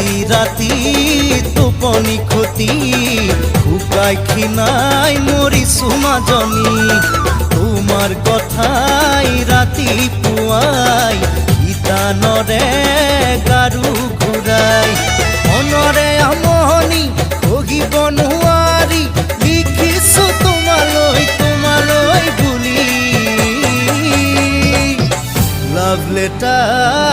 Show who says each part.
Speaker 1: ৰাতি টোপনি ক্ষতি শুকাই খিনাই মৰিছো মাজনী তোমাৰ কথাই ৰাতিপুৱাই ইটানৰে গাৰু ঘূৰাই মনৰে আমনি সহিব নোৱাৰি লিখিছো তোমালৈ বুলি লাভ লেটাৰ